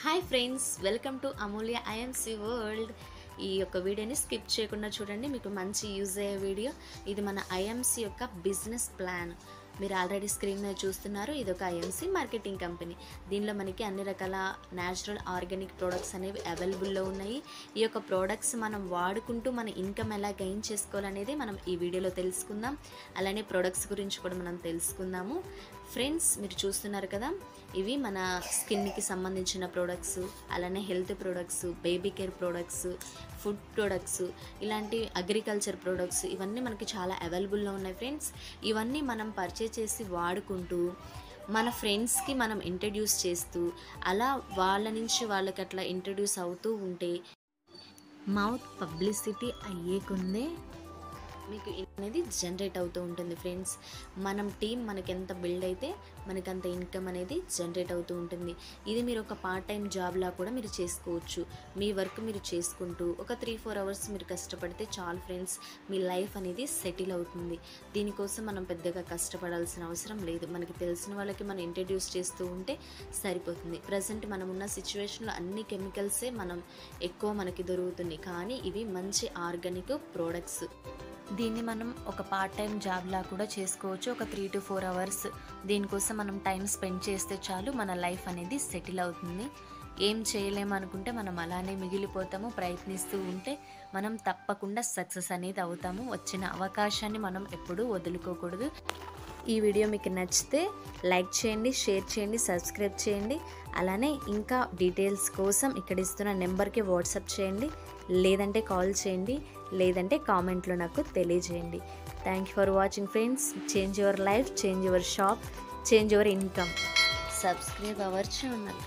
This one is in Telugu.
Hi friends, welcome to Amulya IMC world. ఈ యొక్క వీడియోని స్కిప్ చేయకుండా చూడండి, మీకు మంచి యూజ్ అయ్యే వీడియో. ఇది మన ఐఎంసి యొక్క బిజినెస్ ప్లాన్. మీరు ఆల్రెడీ స్క్రీన్ మీద చూస్తున్నారు. ఇది ఒక ఐఎంసి మార్కెటింగ్ కంపెనీ. దీనిలో మనకి అన్ని రకాల న్యాచురల్ ఆర్గానిక్ ప్రోడక్ట్స్ అనేవి అవైలబుల్లో ఉన్నాయి. ఈ యొక్క ప్రోడక్ట్స్ మనం వాడుకుంటూ మన ఇన్కమ్ ఎలా గెయిన్ చేసుకోవాలనేది మనం ఈ వీడియోలో తెలుసుకుందాం. అలానే ప్రోడక్ట్స్ గురించి కూడా మనం తెలుసుకుందాము. ఫ్రెండ్స్, మీరు చూస్తున్నారు కదా, ఇవి మన స్కిన్కి సంబంధించిన ప్రోడక్ట్స్, అలానే health products, baby care products, food products, ఇలాంటి అగ్రికల్చర్ ప్రోడక్ట్స్, ఇవన్నీ మనకి చాలా అవైలబుల్లో ఉన్నాయి ఫ్రెండ్స్. ఇవన్నీ మనం పర్చేస్ చేసి వాడుకుంటూ మన ఫ్రెండ్స్కి మనం ఇంట్రడ్యూస్ చేస్తూ అలా వాళ్ళ నుంచి వాళ్ళకి అట్లా ఇంట్రడ్యూస్ అవుతూ ఉంటే మౌత్ పబ్లిసిటీ అయ్యే కొందే మీకు అనేది జనరేట్ అవుతూ ఉంటుంది ఫ్రెండ్స్. మనం టీం మనకి ఎంత బిల్డ్ అయితే మనకు అంత ఇన్కమ్ అనేది జనరేట్ అవుతూ ఉంటుంది. ఇది మీరు ఒక పార్ట్ టైం జాబ్లా కూడా మీరు చేసుకోవచ్చు. మీ వర్క్ మీరు చేసుకుంటూ ఒక 3-4 అవర్స్ మీరు కష్టపడితే చాలు ఫ్రెండ్స్, మీ లైఫ్ అనేది సెటిల్ అవుతుంది. దీనికోసం మనం పెద్దగా కష్టపడాల్సిన అవసరం లేదు. మనకి తెలిసిన వాళ్ళకి మనం ఇంట్రడ్యూస్ చేస్తూ ఉంటే సరిపోతుంది. ప్రజెంట్ మనం ఉన్న సిచ్యువేషన్లో అన్ని కెమికల్సే మనం ఎక్కువ మనకి దొరుకుతుంది, కానీ ఇవి మంచి ఆర్గానిక్ ప్రోడక్ట్స్. దీన్ని మనం ఒక పార్ట్ టైం జాబ్లా కూడా చేసుకోవచ్చు. ఒక 3-4 అవర్స్ దీనికోసం మనం టైం స్పెండ్ చేస్తే చాలు, మన లైఫ్ అనేది సెటిల్ అవుతుంది. ఏం చేయలేమనుకుంటే మనం అలానే మిగిలిపోతాము. ప్రయత్నిస్తూ ఉంటే మనం తప్పకుండా సక్సెస్ అనేది అవుతాము. వచ్చిన అవకాశాన్ని మనం ఎప్పుడూ వదులుకోకూడదు. ఈ వీడియో మీకు నచ్చితే లైక్ చేయండి, షేర్ చేయండి, సబ్స్క్రైబ్ చేయండి. అలానే ఇంకా డీటెయిల్స్ కోసం ఇక్కడ ఇస్తున్న నెంబర్కి వాట్సాప్ చేయండి, లేదంటే కాల్ చేయండి, లేదంటే కామెంట్లో నాకు తెలియజేయండి. Thank you for watching friends. Change your life, change your shop, change your income. Subscribe our channel.